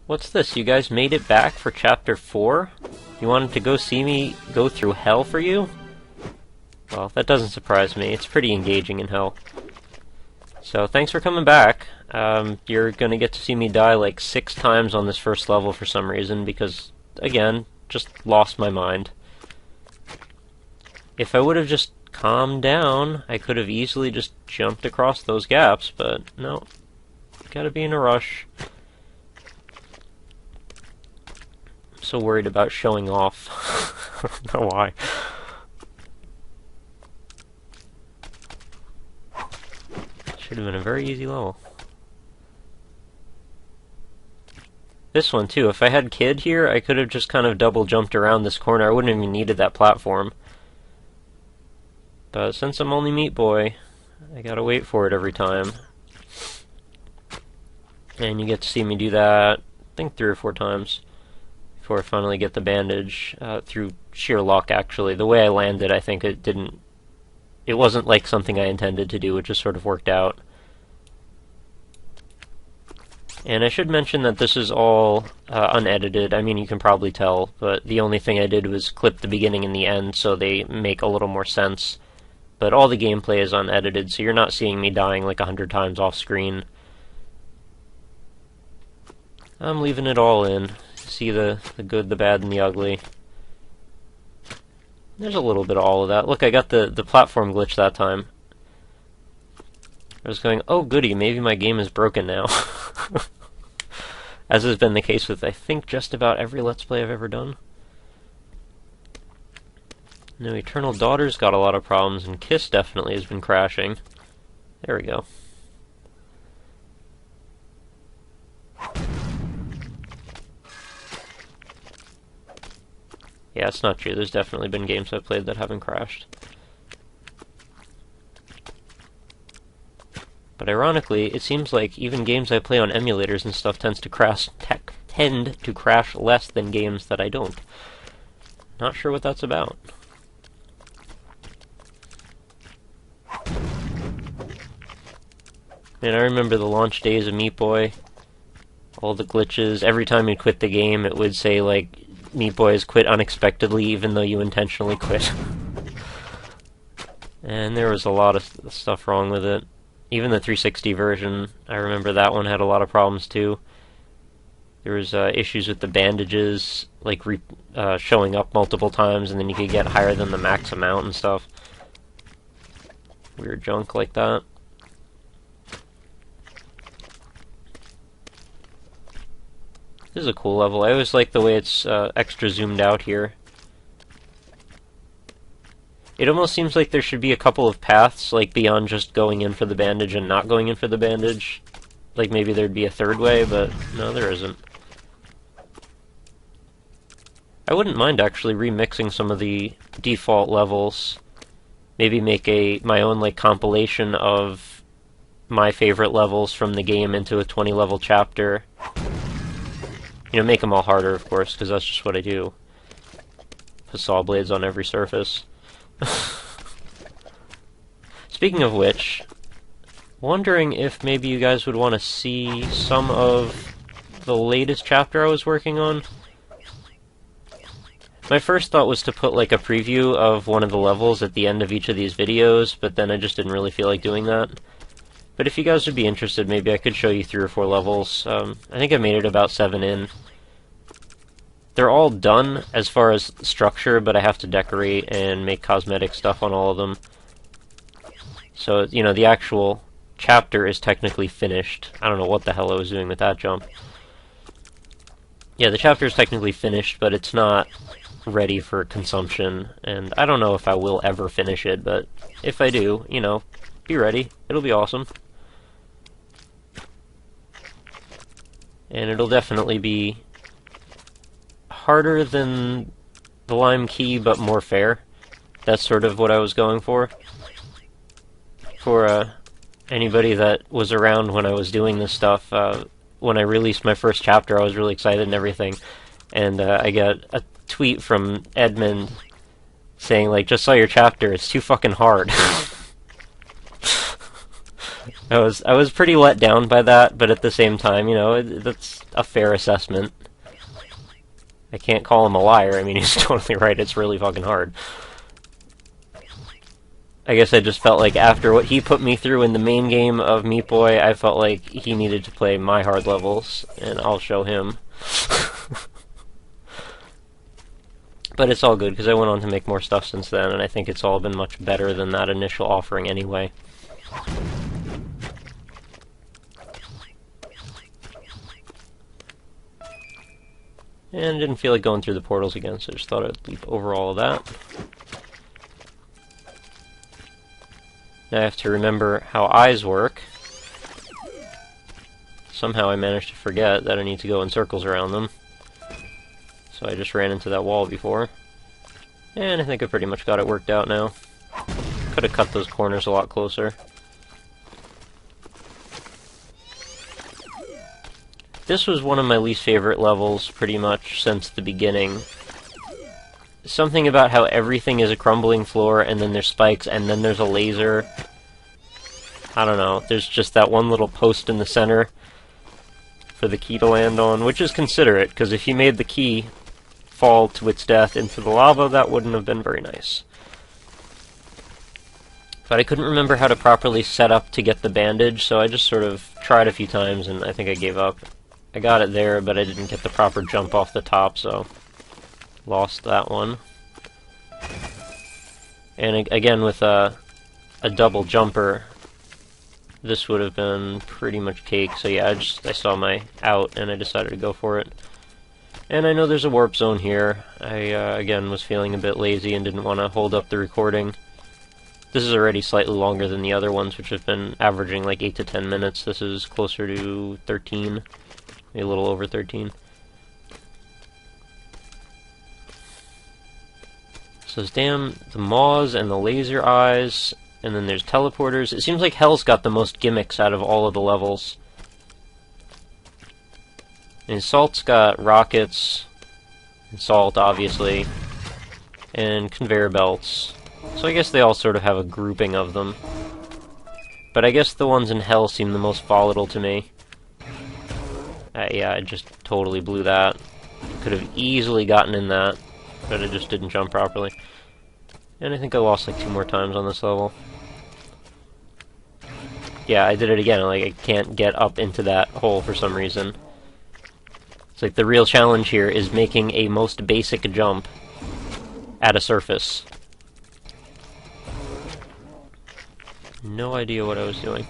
What's this? You guys made it back for Chapter 4? You wanted to go see me go through hell for you? Well, that doesn't surprise me. It's pretty engaging in hell. So, thanks for coming back. You're gonna get to see me die like 6 times on this first level for some reason, because, again, just lost my mind. If I would have just calmed down, I could have easily just jumped across those gaps, but no. Gotta be in a rush. I'm so worried about showing off. I don't know why. Should have been a very easy level. This one too, if I had Kid here, I could have just kind of double jumped around this corner. I wouldn't have even needed that platform. But since I'm only Meat Boy, I gotta wait for it every time. And you get to see me do that, I think 3 or 4 times, before I finally get the bandage, through sheer luck actually. The way I landed, I think it wasn't like something I intended to do, it just sort of worked out. And I should mention that this is all unedited. I mean, you can probably tell, but the only thing I did was clip the beginning and the end so they make a little more sense. But all the gameplay is unedited, so you're not seeing me dying like 100 times off screen. I'm leaving it all in. See the good, the bad, and the ugly. There's a little bit of all of that. Look, I got the platform glitch that time. I was going, oh goody, maybe my game is broken now. As has been the case with, I think, just about every Let's Play I've ever done. No, Eternal Daughter's got a lot of problems, and Kiss definitely has been crashing. There we go. Yeah, it's not true. There's definitely been games I've played that haven't crashed. But ironically, it seems like even games I play on emulators and stuff tend to crash less than games that I don't. Not sure what that's about. And I remember the launch days of Meat Boy. All the glitches. Every time you quit the game, it would say, like, Meat Boy has quit unexpectedly, even though you intentionally quit. And there was a lot of stuff wrong with it. Even the 360 version, I remember that one had a lot of problems too. There was issues with the bandages, like showing up multiple times, and then you could get higher than the max amount and stuff. Weird junk like that. This is a cool level. I always like the way it's extra zoomed out here. It almost seems like there should be a couple of paths, like beyond just going in for the bandage and not going in for the bandage. Like maybe there'd be a third way, but no, there isn't. I wouldn't mind actually remixing some of the default levels. Maybe make my own like compilation of my favorite levels from the game into a 20-level chapter. You know, make them all harder, of course, because that's just what I do. Put saw blades on every surface. Speaking of which, wondering if maybe you guys would want to see some of the latest chapter I was working on. My first thought was to put like a preview of one of the levels at the end of each of these videos, but then I just didn't really feel like doing that. But if you guys would be interested, maybe I could show you 3 or 4 levels. I think I made it about 7 in. They're all done as far as structure, but I have to decorate and make cosmetic stuff on all of them. So, you know, the actual chapter is technically finished. I don't know what the hell I was doing with that jump. Yeah, the chapter is technically finished, but it's not ready for consumption, and I don't know if I will ever finish it, but if I do, you know, be ready. It'll be awesome. And it'll definitely be harder than the Lime Key, but more fair. That's sort of what I was going for. For anybody that was around when I was doing this stuff, when I released my first chapter, I was really excited and everything. And I got a tweet from Edmund saying, like, just saw your chapter, it's too fucking hard. I was pretty let down by that, but at the same time, that's a fair assessment. I can't call him a liar. I mean, he's totally right. It's really fucking hard. I guess I just felt like after what he put me through in the main game of Meat Boy, I felt like he needed to play my hard levels, and I'll show him. But it's all good, because I went on to make more stuff since then, and I think it's all been much better than that initial offering anyway. And didn't feel like going through the portals again, so I just thought I'd leap over all of that. Now I have to remember how eyes work. Somehow I managed to forget that I need to go in circles around them. So I just ran into that wall before. And I think I pretty much got it worked out now. Could have cut those corners a lot closer. This was one of my least favorite levels, pretty much, since the beginning. Something about how everything is a crumbling floor, and then there's spikes, and then there's a laser. I don't know, there's just that one little post in the center for the key to land on, which is considerate, because if you made the key fall to its death into the lava, that wouldn't have been very nice. But I couldn't remember how to properly set up to get the bandage, so I just sort of tried a few times, and I think I gave up. I got it there, but I didn't get the proper jump off the top, so lost that one. And again, with a double jumper, this would have been pretty much cake. So yeah, I saw my out, and I decided to go for it. And I know there's a warp zone here. I, again, was feeling a bit lazy and didn't want to hold up the recording. This is already slightly longer than the other ones, which have been averaging like 8 to 10 minutes. This is closer to 13. A little over 13. So there's the maws and the laser eyes, and then there's teleporters. It seems like Hell's got the most gimmicks out of all of the levels. And Salt's got rockets, and Salt, obviously, and conveyor belts. So I guess they all sort of have a grouping of them. But I guess the ones in Hell seem the most volatile to me. Yeah, I just totally blew that. Could have easily gotten in that, but I just didn't jump properly. And I think I lost like 2 more times on this level. Yeah, I did it again. Like, I can't get up into that hole for some reason. It's like the real challenge here is making a most basic jump at a surface. No idea what I was doing.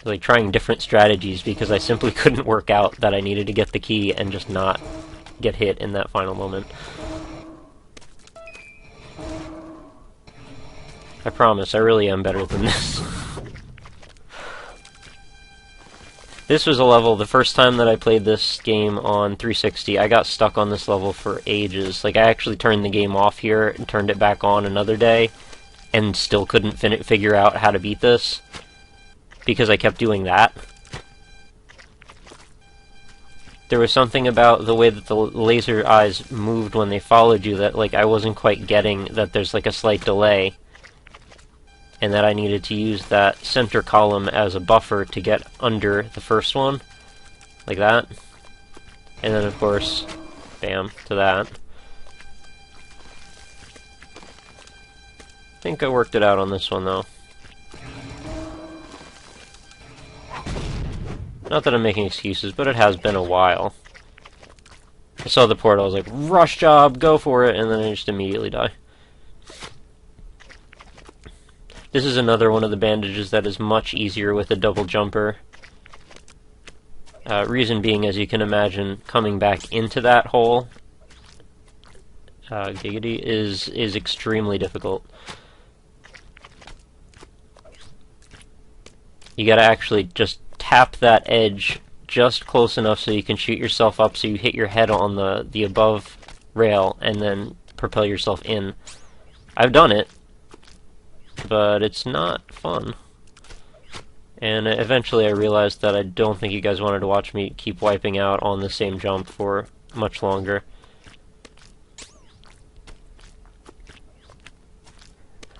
Like trying different strategies because I simply couldn't work out that I needed to get the key and just not get hit in that final moment. I promise, I really am better than this. This was a level, the first time that I played this game on 360, I got stuck on this level for ages. Like, I actually turned the game off here and turned it back on another day, and still couldn't figure out how to beat this. Because I kept doing that. There was something about the way that the laser eyes moved when they followed you that, like, I wasn't quite getting that there's, like, a slight delay. And that I needed to use that center column as a buffer to get under the first one. Like that. And then, of course, bam, to that. I think I worked it out on this one, though. Not that I'm making excuses, but it has been a while. I saw the portal, I was like, rush job, go for it, and then I just immediately die. This is another one of the bandages that is much easier with a double jumper. Reason being, as you can imagine, coming back into that hole, giggity, is extremely difficult. You gotta actually just tap that edge just close enough so you can shoot yourself up so you hit your head on the above rail and then propel yourself in. I've done it, but it's not fun. And eventually I realized that I don't think you guys wanted to watch me keep wiping out on the same jump for much longer.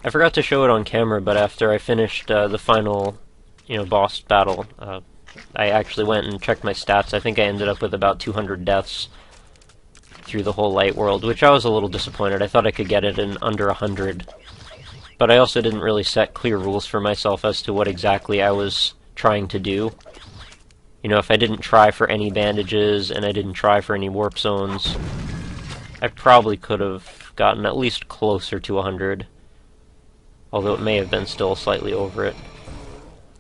I forgot to show it on camera, but after I finished the final, boss battle, I actually went and checked my stats. I think I ended up with about 200 deaths through the whole light world, which I was a little disappointed. I thought I could get it in under 100. But I also didn't really set clear rules for myself as to what exactly I was trying to do. If I didn't try for any bandages, and I didn't try for any warp zones, I probably could have gotten at least closer to 100. Although it may have been still slightly over it.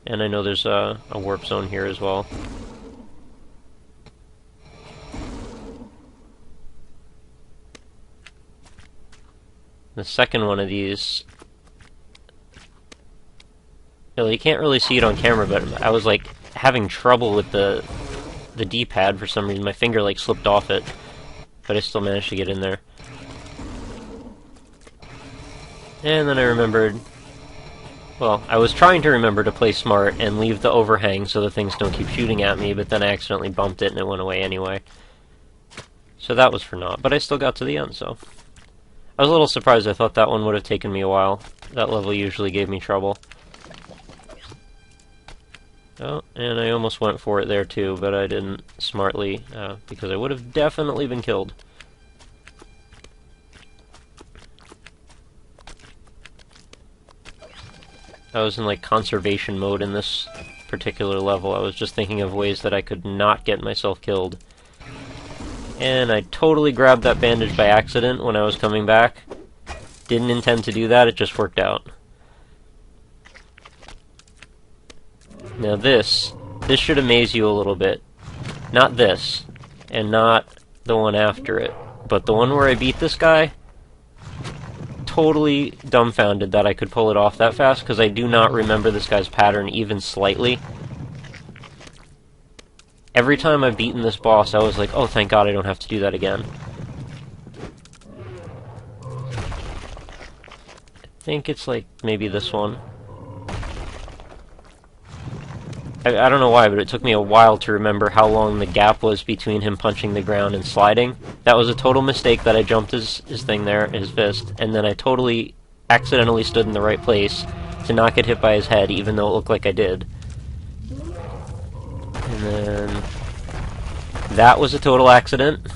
And I know there's a warp zone here as well. The second one of these... You can't really see it on camera, but I was like having trouble with the D-pad for some reason. My finger like slipped off it, but I still managed to get in there. And then I remembered... Well, I was trying to remember to play smart and leave the overhang so the things don't keep shooting at me, but then I accidentally bumped it and it went away anyway. So that was for naught, but I still got to the end, so... I was a little surprised. I thought that one would have taken me a while. That level usually gave me trouble. Oh, and I almost went for it there too, but I didn't smartly, because I would have definitely been killed. I was in like conservation mode in this particular level. I was just thinking of ways that I could not get myself killed. And I totally grabbed that bandage by accident when I was coming back. Didn't intend to do that, it just worked out. Now this should amaze you a little bit. Not this, and not the one after it, but the one where I beat this guy, totally dumbfounded that I could pull it off that fast, because I do not remember this guy's pattern even slightly. Every time I've beaten this boss, I was like, oh, thank God I don't have to do that again. I think it's like, maybe this one. I don't know why, but it took me a while to remember how long the gap was between him punching the ground and sliding. That was a total mistake that I jumped his thing there, his fist, and then I totally accidentally stood in the right place to not get hit by his head, even though it looked like I did. And then... that was a total accident.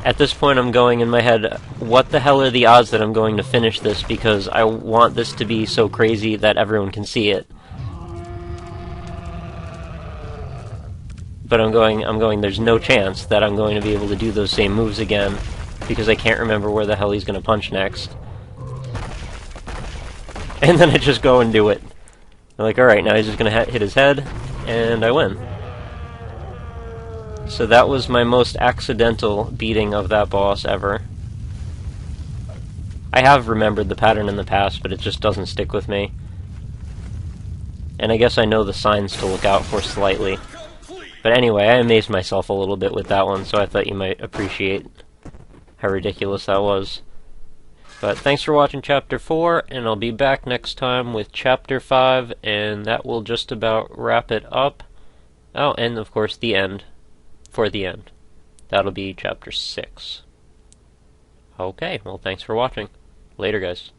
At this point I'm going in my head, what the hell are the odds that I'm going to finish this, because I want this to be so crazy that everyone can see it. But I'm going, there's no chance that I'm going to be able to do those same moves again, because I can't remember where the hell he's going to punch next. And then I just go and do it. I'm like, alright, now he's just going to hit his head, and I win. So that was my most accidental beating of that boss ever. I have remembered the pattern in the past, but it just doesn't stick with me. And I guess I know the signs to look out for slightly. But anyway, I amazed myself a little bit with that one, so I thought you might appreciate how ridiculous that was. But thanks for watching Chapter 4, and I'll be back next time with Chapter 5, and that will just about wrap it up. Oh, and of course the end. For the end. That'll be Chapter 6. Okay, well thanks for watching. Later, guys.